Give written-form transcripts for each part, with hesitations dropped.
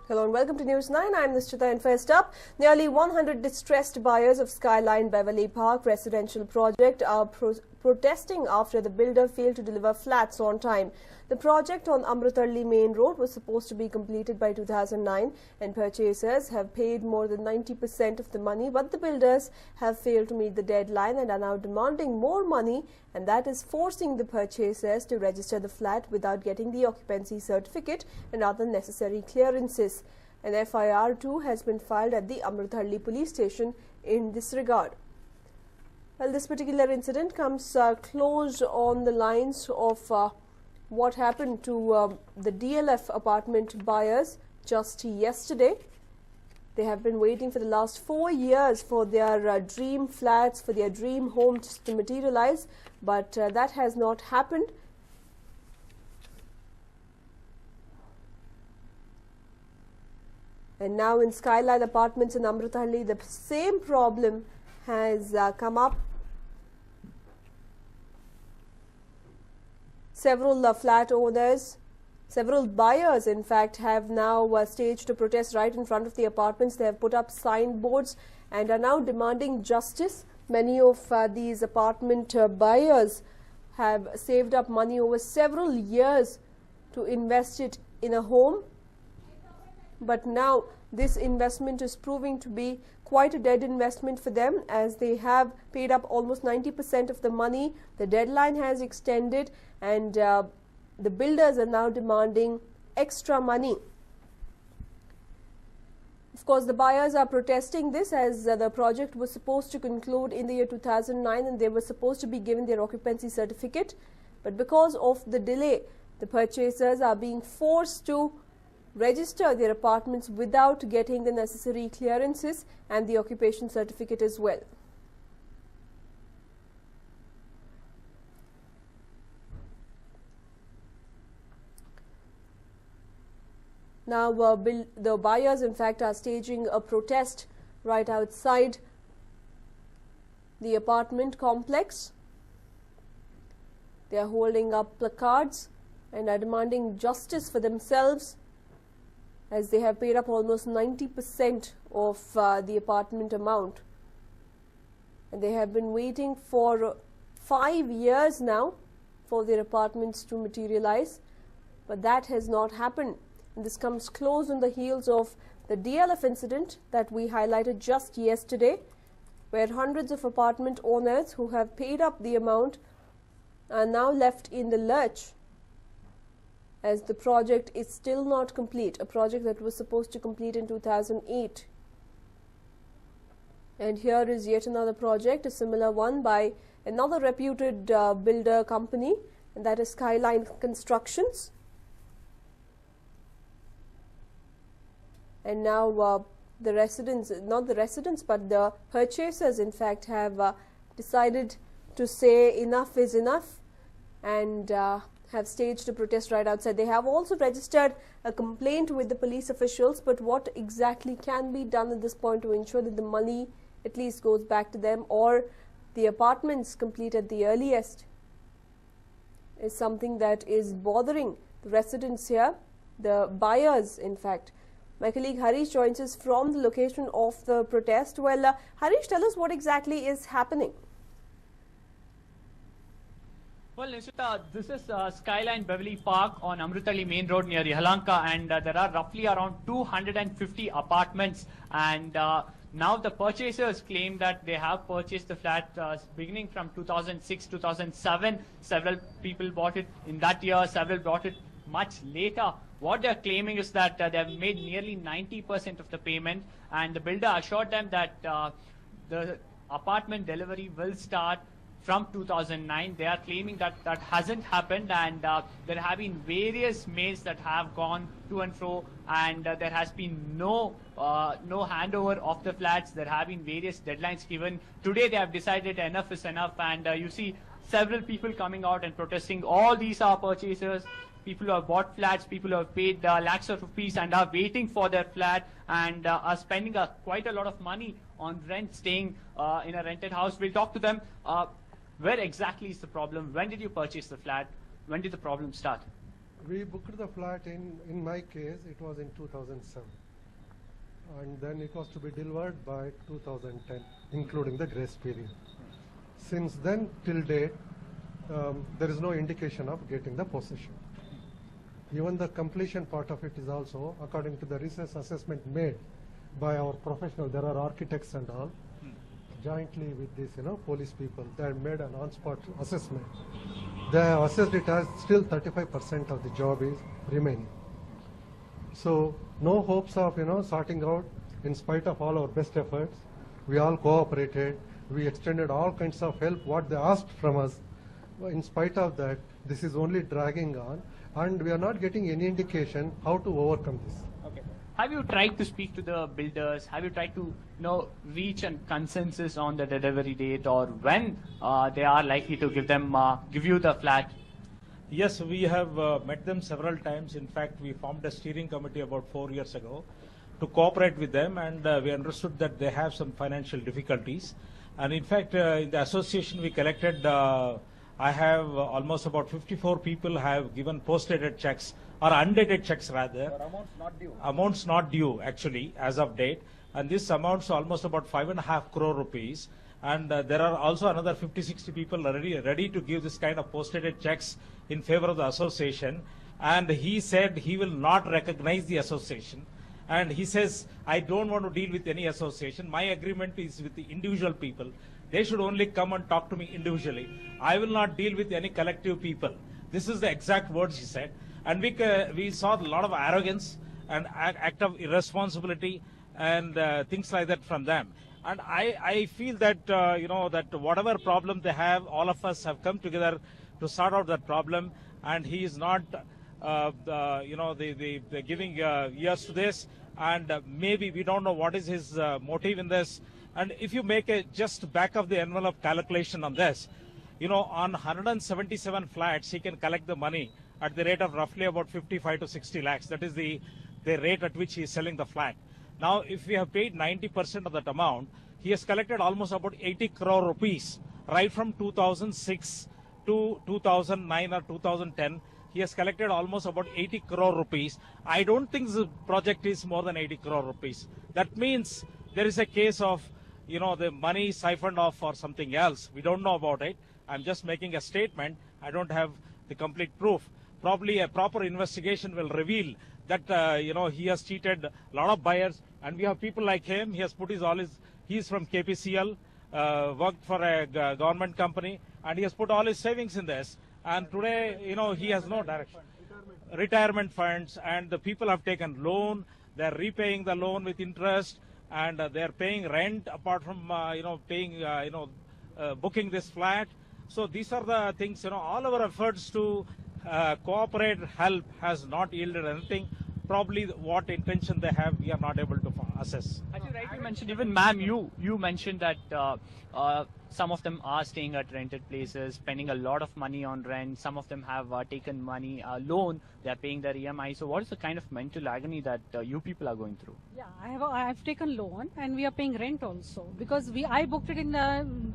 Hello and welcome to News 9. I'm Nishchita, and first up, nearly 100 distressed buyers of Skyline Beverly Park residential project are protesting after the builder failed to deliver flats on time. The project on Amrutalli Main Road was supposed to be completed by 2009 and purchasers have paid more than 90% of the money, but the builders have failed to meet the deadline and are now demanding more money, and that is forcing the purchasers to register the flat without getting the occupancy certificate and other necessary clearances. An FIR too has been filed at the Amrutalli police station in this regard. Well, this particular incident comes close on the lines of what happened to the DLF apartment buyers just yesterday. They have been waiting for the last 4 years for their dream flats, for their dream homes to materialize, but that has not happened. And now in Skyline Apartments in Amrutalli, the same problem has come up. Several flat owners, several buyers in fact, have now staged a protest right in front of the apartments. They have put up signboards and are now demanding justice. Many of these apartment buyers have saved up money over several years to invest it in a home. But now this investment is proving to be quite a dead investment for them, as they have paid up almost 90% of the money. The deadline has extended and the builders are now demanding extra money. Of course, the buyers are protesting this as the project was supposed to conclude in the year 2009 and they were supposed to be given their occupancy certificate. But because of the delay, the purchasers are being forced to register their apartments without getting the necessary clearances and the occupation certificate as well. Now the buyers in fact are staging a protest right outside the apartment complex. They are holding up placards and are demanding justice for themselves, as they have paid up almost 90% of the apartment amount. And they have been waiting for 5 years now for their apartments to materialize, but that has not happened. And this comes close on the heels of the DLF incident that we highlighted just yesterday, where hundreds of apartment owners who have paid up the amount are now left in the lurch, as the project is still not complete, a project that was supposed to complete in 2008. And here is yet another project, a similar one by another reputed builder company, and that is Skyline Constructions. And now the residents, not the residents, but the purchasers in fact have decided to say enough is enough and have staged a protest right outside. They have also registered a complaint with the police officials, but what exactly can be done at this point to ensure that the money at least goes back to them or the apartments complete at the earliest is something that is bothering the residents here, the buyers in fact. My colleague Harish joins us from the location of the protest. Well, Harish, tell us what exactly is happening. Well, Nishita, this is Skyline Beverly Park on Amrutalli Main Road near Yelahanka, and there are roughly around 250 apartments, and now the purchasers claim that they have purchased the flat beginning from 2006, 2007. Several people bought it in that year, several bought it much later. What they're claiming is that they have made nearly 90% of the payment, and the builder assured them that the apartment delivery will start from 2009. They are claiming that that hasn't happened, and there have been various mails that have gone to and fro, and there has been no handover of the flats. There have been various deadlines given. Today they have decided enough is enough, and you see several people coming out and protesting. All these are purchasers, people who have bought flats, people who have paid lakhs of rupees and are waiting for their flat and are spending quite a lot of money on rent, staying in a rented house. We'll talk to them. Where exactly is the problem? When did you purchase the flat? When did the problem start? We booked the flat in my case, it was in 2007. And then it was to be delivered by 2010, including the grace period. Since then till date, there is no indication of getting the possession. Even the completion part of it is also, according to the recent assessment made by our professional, there are architects and all, jointly with this, police people, they have made an on-spot assessment. They have assessed it as still 35% of the job is remaining. So no hopes of, sorting out in spite of all our best efforts. We all cooperated. We extended all kinds of help, what they asked from us. In spite of that, this is only dragging on, and we are not getting any indication how to overcome this. Okay. Have you tried to speak to the builders? Have you tried to, reach a consensus on the delivery date or when they are likely to give you the flat? Yes, we have met them several times. In fact, we formed a steering committee about 4 years ago to cooperate with them, and we understood that they have some financial difficulties. And in fact, in the association we collected, I have almost about 54 people have given post-dated checks, or undated checks rather. Or amounts not due. Amounts not due actually as of date. And this amounts to almost about 5.5 crore rupees. And there are also another 50-60 people ready to give this kind of post-dated checks in favor of the association. And he said he will not recognize the association. And he says, I don't want to deal with any association. My agreement is with the individual people. They should only come and talk to me individually. I will not deal with any collective people. This is the exact words he said. And we saw a lot of arrogance and act of irresponsibility and things like that from them. And I feel that, that whatever problem they have, all of us have come together to sort out that problem. And he is not, giving ears to this. And maybe we don't know what is his motive in this. And if you make a just back of the envelope calculation on this, on 177 flats, he can collect the money at the rate of roughly about 55 to 60 lakhs. That is the rate at which he is selling the flat. Now, if we have paid 90% of that amount, he has collected almost about 80 crore rupees right from 2006 to 2009 or 2010. He has collected almost about 80 crore rupees. I don't think the project is more than 80 crore rupees. That means there is a case of, the money siphoned off for something else. We don't know about it. I'm just making a statement. I don't have the complete proof. Probably a proper investigation will reveal that, he has cheated a lot of buyers. And we have people like him. He has put he's from KPCL, worked for a government company, and he has put all his savings in this. And today, he has no direction. Retirement funds, and the people have taken loan. They're repaying the loan with interest, and they're paying rent apart from, paying, booking this flat. So these are the things, all our efforts to cooperate, help has not yielded anything. Probably what intention they have, we are not able to assess. As you rightly mentioned, even ma'am, you mentioned that some of them are staying at rented places, spending a lot of money on rent. Some of them have taken money, loan. They are paying their EMI. So what is the kind of mental agony that you people are going through? Yeah, I have taken loan and we are paying rent also because I booked it in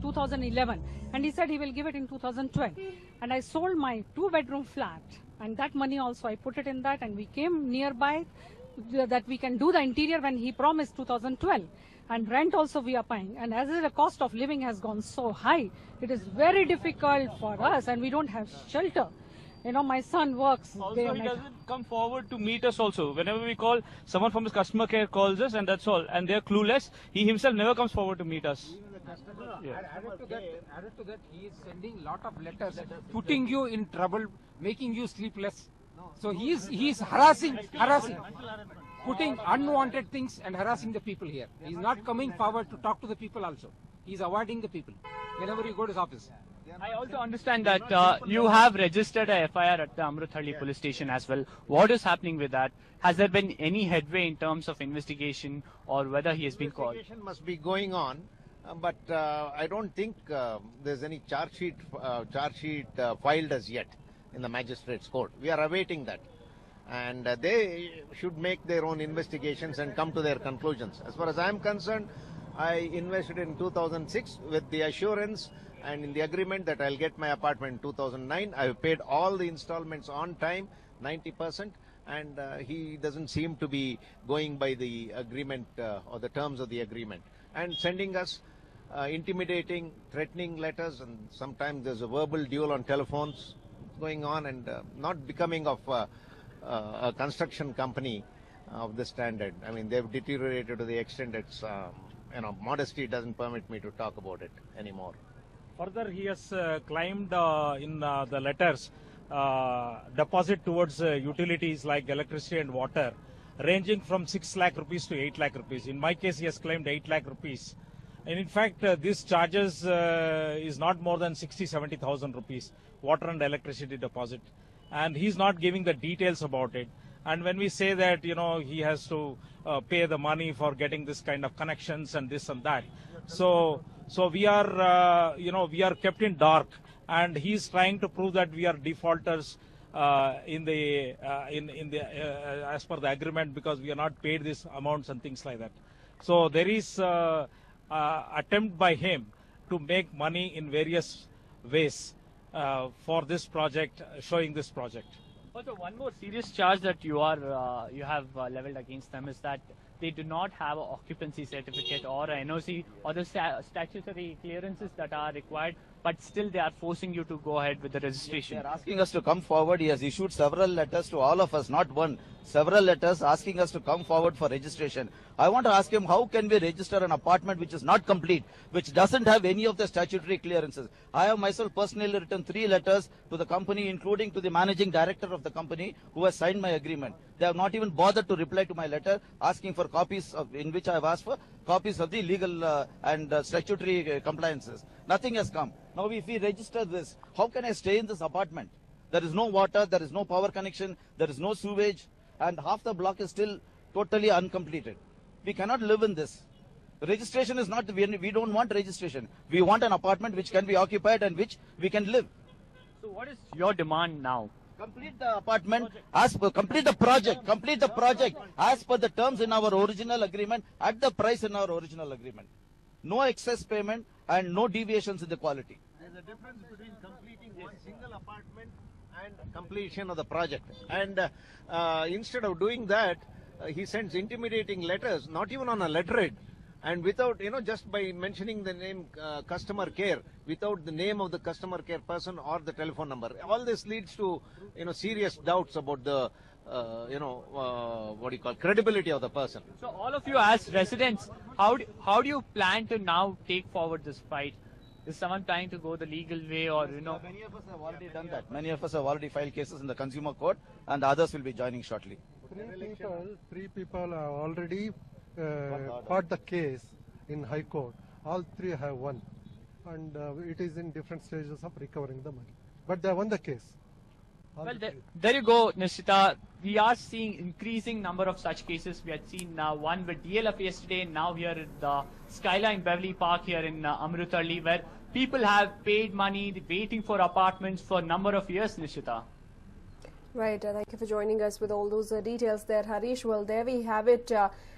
2011 and he said he will give it in 2012. And I sold my 2-bedroom flat and that money also I put it in that, and we came nearby that we can do the interior when he promised 2012. And rent also we are paying. And as the cost of living has gone so high, it is very difficult for us and we don't have shelter. My son works. Also, he doesn't come forward to meet us also. Whenever we call, someone from his customer care calls us and that's all. And they're clueless. He himself never comes forward to meet us. Added to that, he is sending lot of letters, putting you in trouble, making you sleepless. So he is harassing, putting unwanted things and harassing the people here. He is not coming forward to talk to the people also. He is avoiding the people whenever you go to his office. I also understand that you have registered a FIR at the Amruthalli police station as well. What is happening with that? Has there been any headway in terms of investigation or whether he has been called? Investigation must be going on, but I don't think there's any charge sheet filed as yet in the magistrate's court. We are awaiting that. And they should make their own investigations and come to their conclusions. As far as I am concerned, I invested in 2006 with the assurance and in the agreement that I'll get my apartment in 2009. I have paid all the installments on time. 90%, and he doesn't seem to be going by the agreement or the terms of the agreement, and sending us intimidating, threatening letters, and sometimes there's a verbal duel on telephones going on, and not becoming of a construction company of this standard. I mean, they've deteriorated to the extent it's, modesty doesn't permit me to talk about it anymore. Further, he has claimed in the letters deposit towards utilities like electricity and water, ranging from 6 lakh rupees to 8 lakh rupees. In my case, he has claimed 8 lakh rupees. And in fact, this charges is not more than 70,000 rupees, water and electricity deposit. And he's not giving the details about it. And when we say that, he has to pay the money for getting this kind of connections and this and that. So we are, we are kept in dark. And he's trying to prove that we are defaulters as per the agreement, because we are not paid these amounts and things like that. So there is attempt by him to make money in various ways for this project, showing this project. Also, one more serious charge that you have leveled against them is that they do not have an occupancy certificate or an NOC or the statutory clearances that are required, but still they are forcing you to go ahead with the registration. They are asking us to come forward. He has issued several letters to all of us, not one, several letters asking us to come forward for registration. I want to ask him, how can we register an apartment which is not complete, which doesn't have any of the statutory clearances? I have myself personally written 3 letters to the company, including to the managing director of the company, who has signed my agreement. They have not even bothered to reply to my letter asking for copies in which I have asked for copies of the legal and statutory compliances. Nothing has come. Now, if we register this, how can I stay in this apartment? There is no water, there is no power connection, there is no sewage, and half the block is still totally uncompleted. We cannot live in this. Registration is not, we don't want registration. We want an apartment which can be occupied and which we can live. So what is your demand now? Complete the apartment, complete the project as per the terms in our original agreement, at the price in our original agreement. No excess payment and no deviations in the quality. There's a difference between completing one single apartment and completion of the project. And instead of doing that, he sends intimidating letters, not even on a letterhead, and without, just by mentioning the name customer care, without the name of the customer care person or the telephone number. All this leads to, serious doubts about the, credibility of the person. So all of you as residents, how do you plan to now take forward this fight? Is someone trying to go the legal way, or, Many of us have already done that. Many of us have already filed cases in the consumer court, and the others will be joining shortly. 3 people have already fought the case in High Court. All 3 have won, and it is in different stages of recovering the money. But they won the case. Well, there you go, Nishita. We are seeing increasing number of such cases. We had seen one with DLF yesterday, and now here at the Skyline Beverly Park here in Amritsar, where people have paid money, waiting for apartments for a number of years, Nishita. Right, thank you for joining us with all those details there, Harish. Well, there we have it.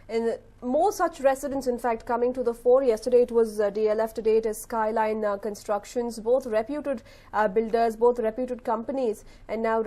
In more such residents, in fact, coming to the fore. Yesterday it was DLF, today it is Skyline Constructions, both reputed builders, both reputed companies, and now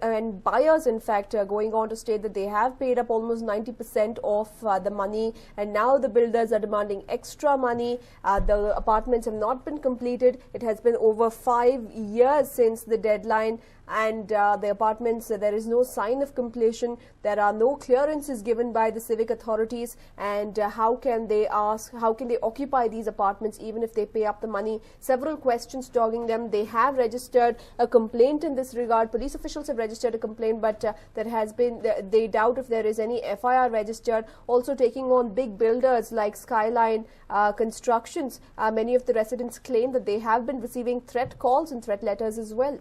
and buyers, in fact, going on to state that they have paid up almost 90% of the money, and now the builders are demanding extra money. The apartments have not been completed. It has been over 5 years since the deadline, and the apartments, there is no sign of completion. There are no clearances given by the civic authorities, and how can they occupy these apartments even if they pay up the money? Several questions dogging them. They have registered a complaint in this regard. Police officials have registered a complaint, but there has been, they doubt if there is any FIR registered. Also taking on big builders like Skyline Constructions. Many of the residents claim that they have been receiving threat calls and threat letters as well.